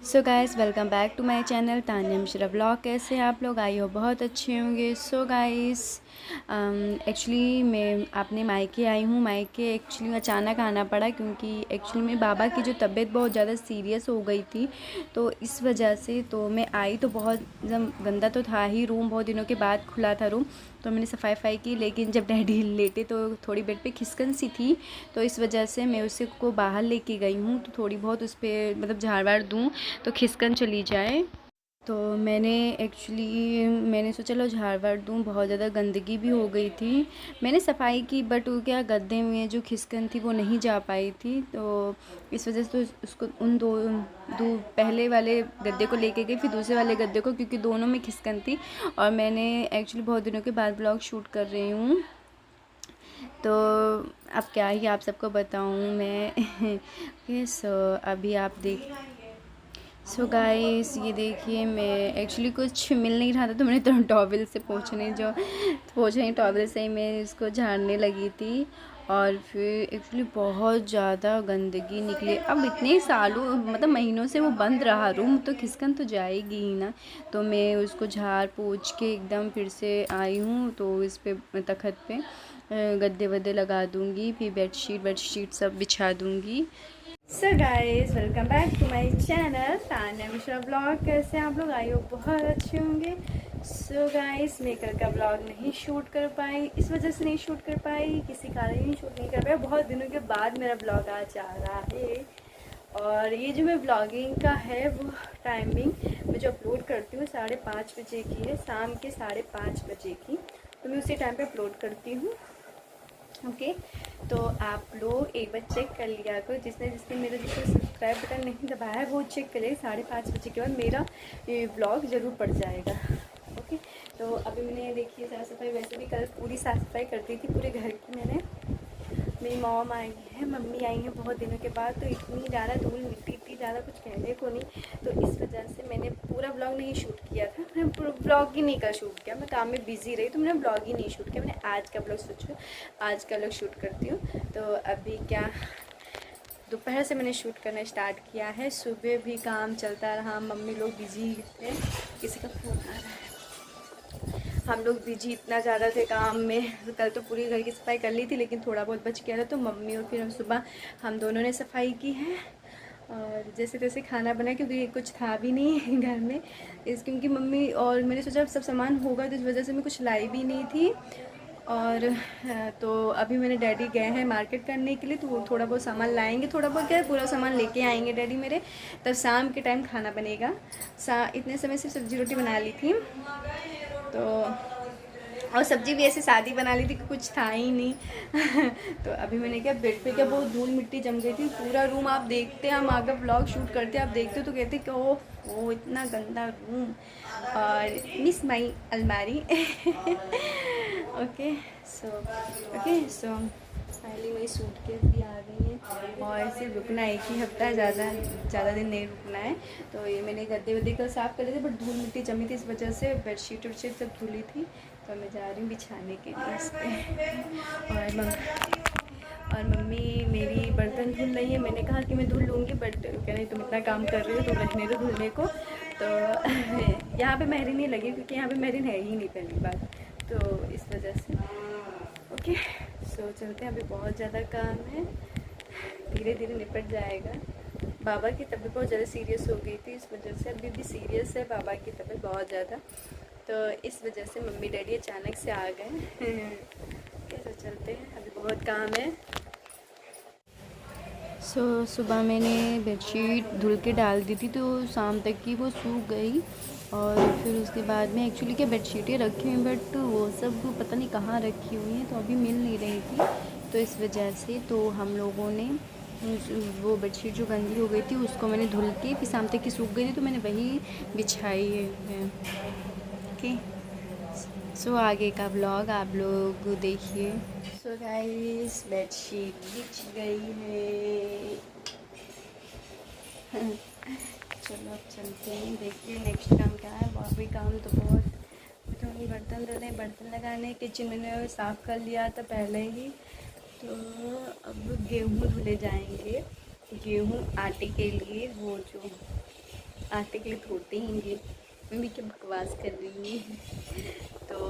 So guys welcome back to my channel Tanya Mishra blog. कैसे हैं आप लोग? आई हो बहुत अच्छे होंगे। सो गाइस एक्चुअली मैं अपने मायके आई हूँ। मायके एक्चुअली अचानक आना पड़ा क्योंकि एक्चुअली मेरे बाबा की जो तबीयत बहुत ज़्यादा सीरियस हो गई थी, तो इस वजह से तो मैं आई। तो बहुत एकदम गंदा तो था ही रूम, बहुत दिनों के बाद खुला था रूम, तो मैंने सफाई की। लेकिन जब डैडी लेटे तो थोड़ी बेड पे खिसकन सी थी, तो इस वजह से मैं उसे को बाहर लेके गई हूँ। तो थोड़ी बहुत उस पर मतलब झाड़ वाड़ दूँ तो खिसकन चली जाए। तो मैंने सोचा लो झाड़ वाड़ दूँ, बहुत ज़्यादा गंदगी भी हो गई थी। मैंने सफाई की बट वो क्या गद्दे में जो खिसकन थी वो नहीं जा पाई थी, तो इस वजह से तो उसको उन दो पहले वाले गद्दे को लेके गई, फिर दूसरे वाले गद्दे को, क्योंकि दोनों में खिसकन थी। और मैंने एक्चुअली बहुत दिनों के बाद ब्लॉग शूट कर रही हूँ, तो अब क्या ही आप सबको बताऊँ मैं। सो अभी आप देख। सो गाइस ये देखिए, मैं एक्चुअली कुछ मिल नहीं रहा था, तो मैंने तो टॉवल से पोंछने टॉवल से ही मैं इसको झाड़ने लगी थी। और फिर एक्चुअली बहुत ज़्यादा गंदगी निकली। अब इतने सालों मतलब महीनों से वो बंद रहा रूम, तो खिसकन तो जाएगी ही ना। तो मैं उसको झाड़ पोंछ के एकदम फिर से आई हूँ। तो इस पे तखत पे गद्दे वद्दे लगा दूँगी, फिर बेडशीट सब बिछा दूँगी। So guys welcome back to my channel Tanya Mishra blog. कैसे हैं आप लोग? आई हो बहुत अच्छे होंगे। सो गाइस मैं कल का ब्लॉग नहीं शूट कर पाई, इस वजह से नहीं शूट कर पाई, किसी कारण ही शूट नहीं कर पाई। बहुत दिनों के बाद मेरा ब्लॉग आज आ रहा है। और ये जो मैं ब्लॉगिंग का है वो टाइमिंग मैं जो अपलोड करती हूँ 5:30 बजे की है, शाम के 5:30 बजे की। तो मैं उसी टाइम पे अपलोड करती हूँ। ओके, तो आप लोग एक बार चेक कर लिया करो, जिसने मेरा सब्सक्राइब बटन नहीं दबाया है वो चेक करें। 5:30 बजे के बाद मेरा ये ब्लॉग ज़रूर पड़ जाएगा। ओके, तो अभी मैंने देखिए साफ़ सफाई, वैसे भी कल पूरी साफ़ सफाई कर दी थी पूरे घर की मैंने। मेरी मॉम आई है, मम्मी आई हैं बहुत दिनों के बाद, तो इतनी ज़्यादा धूल मिट्टी, इतनी ज़्यादा कुछ कहने को नहीं। तो इस वजह से मैंने पूरा ब्लॉग नहीं शूट किया था। मैंने ब्लॉग ही नहीं का शूट किया, मैं काम में बिज़ी रही, तो मैंने ब्लॉग ही नहीं शूट किया। मैंने आज का ब्लॉग सोचो आज का ब्लॉग शूट करती हूँ। तो अभी क्या दोपहर से मैंने शूट करना स्टार्ट किया है। सुबह भी काम चलता रहा, मम्मी लोग बिजी थे। किसी का फ़ोन आ रहा है। हम लोग बिजी इतना ज़्यादा थे काम में। तो कल तो पूरी घर की सफाई कर ली थी, लेकिन थोड़ा बहुत बच गया था, तो मम्मी और फिर हम सुबह हम दोनों ने सफाई की है। और जैसे तैसे खाना बनाया, क्योंकि कुछ था भी नहीं घर में, क्योंकि मम्मी और मैंने सोचा सब सामान होगा, तो इस वजह से मैं कुछ लाई भी नहीं थी। और तो अभी मैंने डैडी गए हैं मार्केट करने के लिए, तो वो थोड़ा बहुत सामान लाएंगे, थोड़ा बहुत क्या पूरा सामान लेके आएंगे डैडी मेरे, तब शाम के टाइम खाना बनेगा। इतने समय से सब्ज़ी रोटी बना ली थी, तो और सब्ज़ी भी ऐसे सादी बना ली थी कि कुछ था ही नहीं। तो अभी मैंने क्या बेड पे क्या बहुत धूल मिट्टी जम गई थी, पूरा रूम आप देखते, हम आगे ब्लॉग शूट करते आप देखते तो कहते कि ओह इतना गंदा रूम। और मिस माई अलमारी। ओके सो फाइनली मेरी सूटकेस भी आ गई है, और सिर्फ रुकना है 1 ही हफ्ता, ज़्यादा दिन नहीं रुकना है। तो ये मैंने गद्दे वद्दे कल साफ़ कर लिए थे, बट धूल मिट्टी जमी थी, इस वजह से बेडशीट वेडशीट सब धुली थी। तो मैं जा रही हूँ बिछाने के लिए इस पर। और मम्मी मेरी बर्तन धुल रही है। मैंने कहा कि मैं धुल लूँगी, बट कह रही तुम इतना काम कर रही हो तो रहने दो धुलने को। तो यहाँ पे मेहरी नहीं लगी, क्योंकि यहाँ पे मेहरीन है ही नहीं पहली बार, तो इस वजह से। ओके, सो चलते हैं, अभी बहुत ज़्यादा काम है, धीरे धीरे निपट जाएगा। बाबा की तबीयत बहुत ज़्यादा सीरियस हो गई थी, इस वजह से अभी भी सीरियस है बाबा की तबीयत बहुत ज़्यादा, तो इस वजह से मम्मी डैडी अचानक से आ गए। कैसे चलते हैं, अभी बहुत काम है। सुबह मैंने बेडशीट धुल के डाल दी थी, तो शाम तक की वो सूख गई। और फिर उसके बाद में एक्चुअली क्या बेडशीटें रखी हुई, बट वो सब पता नहीं कहाँ रखी हुई हैं, तो अभी मिल नहीं रही थी। तो इस वजह से तो हम लोगों ने वो बेडशीट जो गंदी हो गई थी उसको मैंने धुल के, फिर शाम तक की सूख गई थी, तो मैंने वही बिछाई है। ओके, सो आगे का ब्लॉग आप लोग देखिए। सो गाइस बेडशीट बिछ गई है। चलो अब चलते हैं, देखते हैं नेक्स्ट काम क्या है। बाकी काम तो बहुत, तो बर्तन धो रहे, बर्तन लगाने, किचन मैंने साफ़ कर लिया था पहले ही। तो अब गेहूँ धुले जाएंगे, गेहूँ आटे के लिए, वो जो आटे के लिए धोते ही मम्मी क्या बकवास कर रही है। तो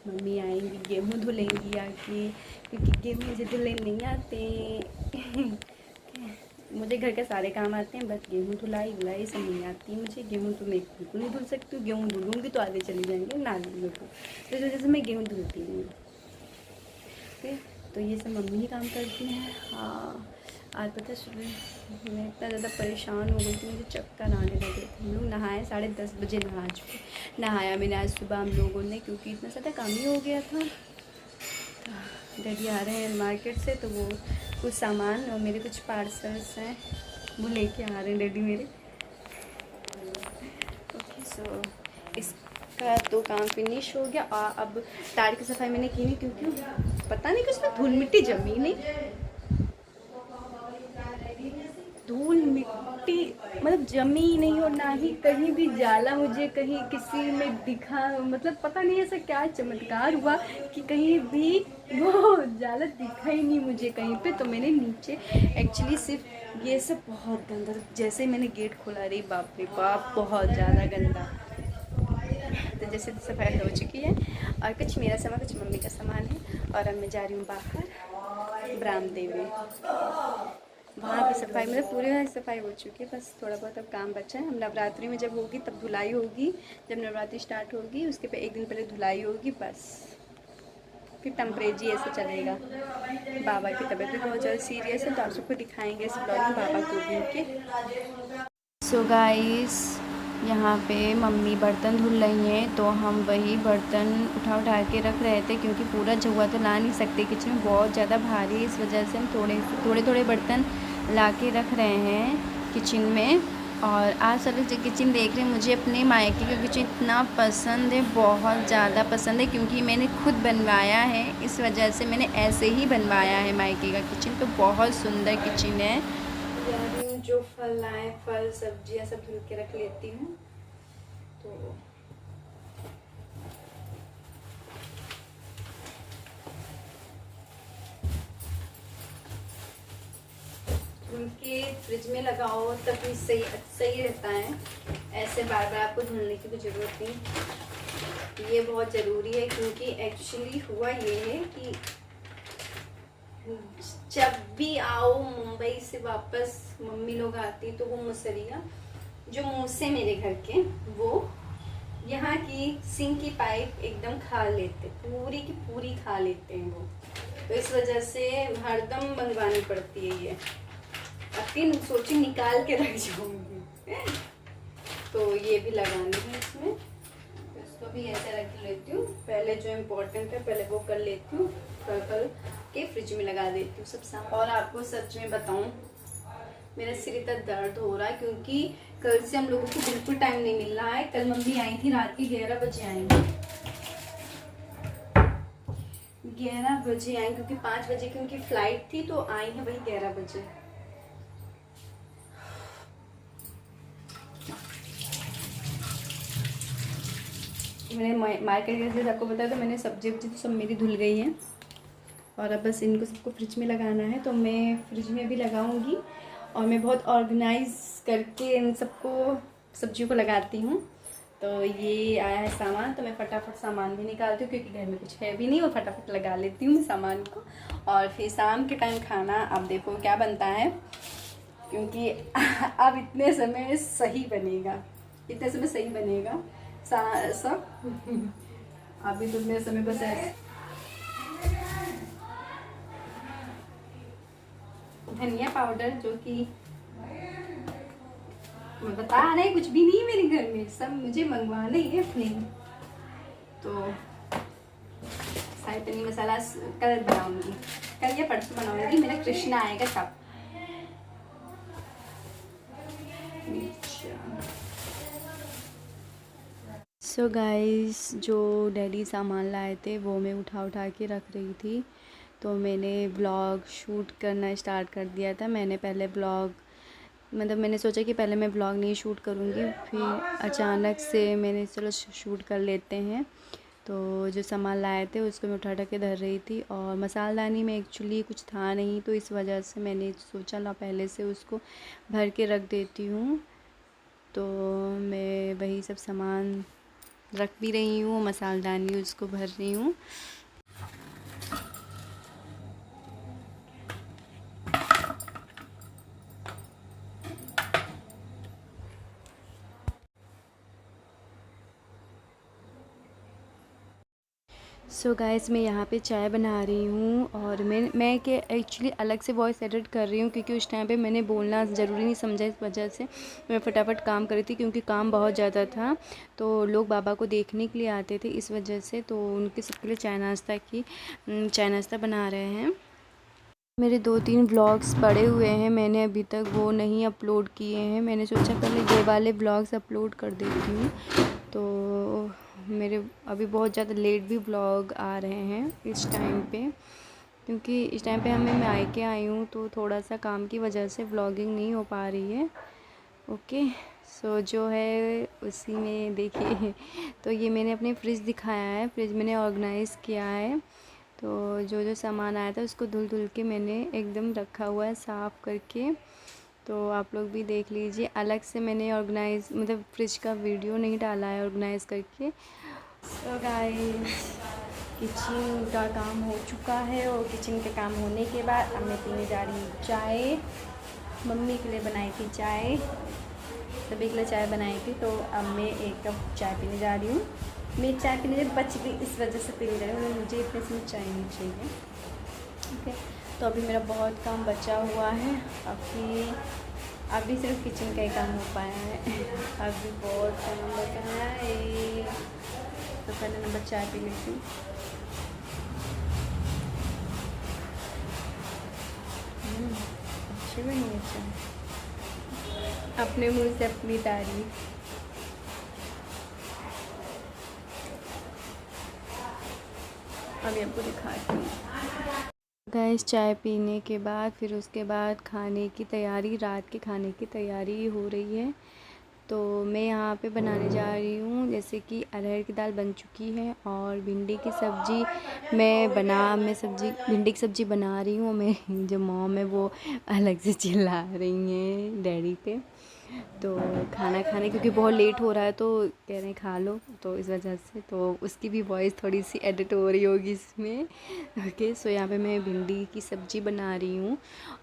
मम्मी आएंगी, गेहूँ धुलेंगी आके, क्योंकि गेहूँ मुझे धुलने नहीं आते। मुझे घर के सारे काम आते हैं, बस गेहूँ धुलाई वुलाई सब नहीं आती मुझे। गेहूँ तो मैं बिल्कुल नहीं धुल सकती हूँ, गेहूँ धुलूँगी तो आगे चले जाएंगे नालियों को, तो इस वजह से मैं गेहूँ धुलती नहीं हूँ। ठीक, तो ये सब मम्मी ही काम करती हैं। हाँ, आज पता सुबह मैं इतना ज़्यादा परेशान हो गई थी, मुझे चक्कर आने लगे थे। हम लोग नहाए 10:30 बजे नहा चुके, नहाया मैंने आज सुबह हम लोगों ने, क्योंकि इतना ज़्यादा काम ही हो गया था। डैडी आ रहे हैं मार्केट से, तो वो कुछ सामान और मेरे कुछ पार्सल्स हैं वो लेके आ रहे हैं डैडी मेरे। ओके, सो इसका तो काम फिनिश हो गया। और अब टायर की सफाई मैंने की नहीं, क्योंकि पता नहीं कि उसमें धूल मिट्टी जमी नहीं, धूल मिट्टी मतलब जमी नहीं, और ना ही कहीं भी जाला मुझे कहीं किसी में दिखा। मतलब पता नहीं ऐसा क्या चमत्कार हुआ कि कहीं भी वो जाला दिखा ही नहीं मुझे कहीं पे। तो मैंने नीचे एक्चुअली सिर्फ ये सब बहुत गंदा, जैसे मैंने गेट खोला, रे बाप रे बाप बहुत ज़्यादा गंदा। तो जैसे सफाई हो चुकी है, और कुछ मेरा सामान कुछ मम्मी का सामान है। और अब मैं जा रही हूँ बाहर बरामदे में, वहाँ की सफाई मतलब पूरी वहाँ सफाई हो चुकी है, बस थोड़ा बहुत अब काम बचा है। हम नवरात्रि में जब होगी तब धुलाई होगी, जब नवरात्रि स्टार्ट होगी उसके पे एक दिन पहले धुलाई होगी, बस फिर टेम्परेरी ऐसे चलेगा। बाबा की तबीयत भी बहुत ज़्यादा सीरियस है, तो आप सबको दिखाएंगे इस ब्लॉग में बाबा को भी के। सो गाइस, यहाँ पे मम्मी बर्तन धुल रही हैं, तो हम वही बर्तन उठा उठा के रख रहे थे, क्योंकि पूरा झुआ तो ला नहीं सकते, किचन में बहुत ज़्यादा भारी है। इस वजह से हम थोड़े थोड़े बर्तन ला के रख रहे हैं किचन में। और आज सारे जो किचन देख रहे हैं, मुझे अपने मायके का किचन इतना पसंद है, बहुत ज़्यादा पसंद है, क्योंकि मैंने खुद बनवाया है, इस वजह से मैंने ऐसे ही बनवाया है मायके का किचन। तो बहुत सुंदर किचन है। जो फल लाए, फल सब्जियां सब धुल के रख लेती हूँ। तो उनके फ्रिज में लगाओ तभी सही रहता है, ऐसे बार बार आपको धुलने की भी ज़रूरत नहीं। ये बहुत ज़रूरी है, क्योंकि एक्चुअली हुआ ये है कि जब भी आओ मुंबई से वापस मम्मी लोग आती, तो वो मुसरिया जो मुँह से मेरे घर के, वो यहाँ की सिंक की पाइप एकदम खा लेते, पूरी की पूरी खा लेते हैं वो। तो इस वजह से हरदम मंगवानी पड़ती है ये। अब सोची निकाल के रख जाऊंगी। तो ये भी लगानी है इसमें, तो इसको भी ऐसे रख लेती हूँ। पहले जो इम्पोर्टेंट है पहले वो कर लेती हूँ, कल के फ्रिज में लगा देती हूँ सब सामान। और आपको सच में बताऊँ, मेरा सिर इतना दर्द हो रहा है, क्योंकि कल से हम लोगों को बिल्कुल टाइम नहीं मिल रहा है। कल मम्मी आई थी, रात के 11 बजे आएंगी, 11 बजे आई, क्योंकि 5 बजे की उनकी फ्लाइट थी, तो आई है वही 11 बजे। मैंने मार्केट गई थी, आपको बताया, तो मैंने सब्जी वब्जी तो सब मेरी धुल गई हैं, और अब बस इनको सबको फ्रिज में लगाना है। तो मैं फ्रिज में भी लगाऊंगी, और मैं बहुत ऑर्गेनाइज करके इन सबको सब्जियों को लगाती हूँ। तो ये आया है सामान, तो मैं फटाफट सामान भी निकालती हूँ, क्योंकि घर में कुछ है भी नहीं, वो फटाफट लगा लेती हूँ सामान को। और फिर शाम के टाइम खाना आप देखो क्या बनता है, क्योंकि अब इतने समय सही बनेगा, इतने समय सही बनेगा सब। अभी तो इतने समय बस ऐसे धनिया पाउडर, जो कि मैं बता नहीं, कुछ भी नहीं है मेरे घर में, सब मुझे मंगवाना ही है अपने। तो शाही पनीर मसाला कल बनाऊंगी, कल या परसों बनाऊंगी, मेरा कृष्णा आएगा तब। सो गाइस, जो डैडी सामान लाए थे वो मैं उठा उठा के रख रही थी। तो मैंने व्लॉग शूट करना स्टार्ट कर दिया था। मैंने पहले व्लॉग मतलब मैंने सोचा कि पहले मैं व्लॉग नहीं शूट करूँगी, फिर अचानक से मैंने चलो शूट कर लेते हैं। तो जो सामान लाए थे उसको मैं उठा उठा के धर रही थी, और मसालदानी में एक्चुअली कुछ था नहीं, तो इस वजह से मैंने सोचा ला पहले से उसको भर के रख देती हूँ। तो मैं वही सब सामान रख भी रही हूँ, मसालेदानी उसको भर रही हूँ। सो गाइस, मैं यहाँ पे चाय बना रही हूँ और मैं के एक्चुअली अलग से वॉइस एडिट कर रही हूँ क्योंकि उस टाइम पे मैंने बोलना ज़रूरी नहीं समझा, इस वजह से मैं फटाफट काम कर रही थी क्योंकि काम बहुत ज़्यादा था। तो लोग बाबा को देखने के लिए आते थे, इस वजह से तो उनके सबके लिए चाय नाश्ता बना रहे हैं। मेरे 2-3 व्लॉग्स पड़े हुए हैं, मैंने अभी तक वो नहीं अपलोड किए हैं। मैंने सोचा पहले ये वाले व्लॉग्स अपलोड कर देती हूँ। तो मेरे अभी बहुत ज़्यादा लेट भी व्लॉग आ रहे हैं इस टाइम पे, क्योंकि इस टाइम पे मैं मायके आई हूँ तो थोड़ा सा काम की वजह से व्लॉगिंग नहीं हो पा रही है। ओके, सो जो है उसी में देखिए। तो ये मैंने अपने फ्रिज दिखाया है, फ्रिज मैंने ऑर्गेनाइज़ किया है। तो जो जो सामान आया था उसको धुल के मैंने एकदम रखा हुआ है साफ़ करके। तो आप लोग भी देख लीजिए, अलग से मैंने ऑर्गेनाइज़ मतलब फ्रिज का वीडियो नहीं डाला है ऑर्गेनाइज़ करके। सो गाइस, किचन का काम हो चुका है और किचन के काम होने के बाद अब मैं पीने जा रही हूँ चाय। मम्मी के लिए बनाई थी चाय, सभी के लिए चाय बनाई थी, तो अब मैं 1 कप चाय पीने जा रही हूँ। मैं चाय पीने जब बच गई इस वजह से पीने जा रही हूँ, मुझे इतने से चाय नहीं चाहिए। ठीक है, तो अभी मेरा बहुत काम बचा हुआ है, अभी सिर्फ किचन का ही काम हो पाया है। अभी बहुत काम बचा है। तो पहले नंबर चाय पी लेती हूँ। अच्छी बनी है चाय, अपने मुँह से अपनी तारीफ। अभी आपको दिखाती हूँ। गैस, चाय पीने के बाद फिर उसके बाद खाने की तैयारी, रात के खाने की तैयारी हो रही है। तो मैं यहाँ पे बनाने जा रही हूँ, जैसे कि अरहर की दाल बन चुकी है और भिंडी की सब्ज़ी भिंडी की सब्ज़ी बना रही हूँ। मेरी जो मॉम है वो अलग से चिल्ला रही हैं डैडी पे। तो खाना खाने क्योंकि बहुत लेट हो रहा है तो कह रहे हैं खा लो, तो इस वजह से तो उसकी भी वॉइस थोड़ी सी एडिट हो रही होगी इसमें। ओके, सो यहाँ पे मैं भिंडी की सब्ज़ी बना रही हूँ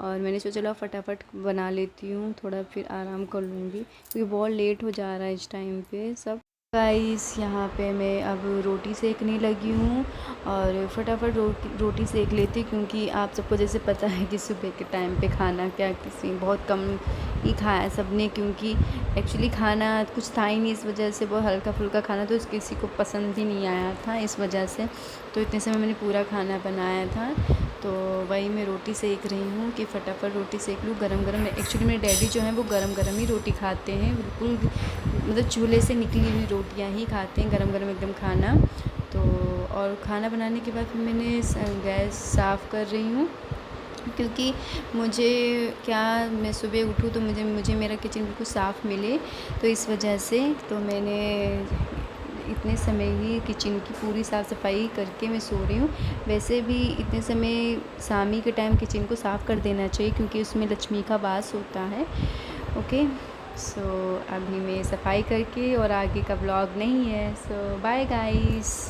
और मैंने सोचा चलो फटाफट बना लेती हूँ, थोड़ा फिर आराम कर लूँगी क्योंकि बहुत लेट हो जा रहा है इस टाइम पे सब। गाइस, यहाँ पे मैं अब रोटी सेकने लगी हूँ और फटाफट रोटी सेक लेती क्योंकि आप सबको जैसे पता है कि सुबह के टाइम पे खाना क्या किसी बहुत कम ही खाया सबने, क्योंकि एक्चुअली खाना कुछ था ही नहीं, इस वजह से वो हल्का फुल्का खाना तो किसी को पसंद ही नहीं आया था इस वजह से। तो इतने समय मैंने पूरा खाना बनाया था, तो वही मैं रोटी सेक रही हूँ कि फटाफट रोटी सेक लूँ गरम गरम। एक्चुअली मेरे डैडी जो हैं वो गरम गरम ही रोटी खाते हैं, बिल्कुल मतलब चूल्हे से निकली हुई रोटियां ही खाते हैं, गरम गरम एकदम खाना। तो और खाना बनाने के बाद फिर मैंने गैस साफ़ कर रही हूँ क्योंकि मैं सुबह उठूँ तो मुझे मेरा किचन बिल्कुल साफ़ मिले, तो इस वजह से तो मैंने इतने समय ही किचन की पूरी साफ़ सफाई करके मैं सो रही हूँ। वैसे भी इतने समय शामी के टाइम किचन को साफ़ कर देना चाहिए क्योंकि उसमें लक्ष्मी का वास होता है। ओके, सो अभी मैं सफाई करके और आगे का व्लॉग नहीं है। सो बाय गाइस।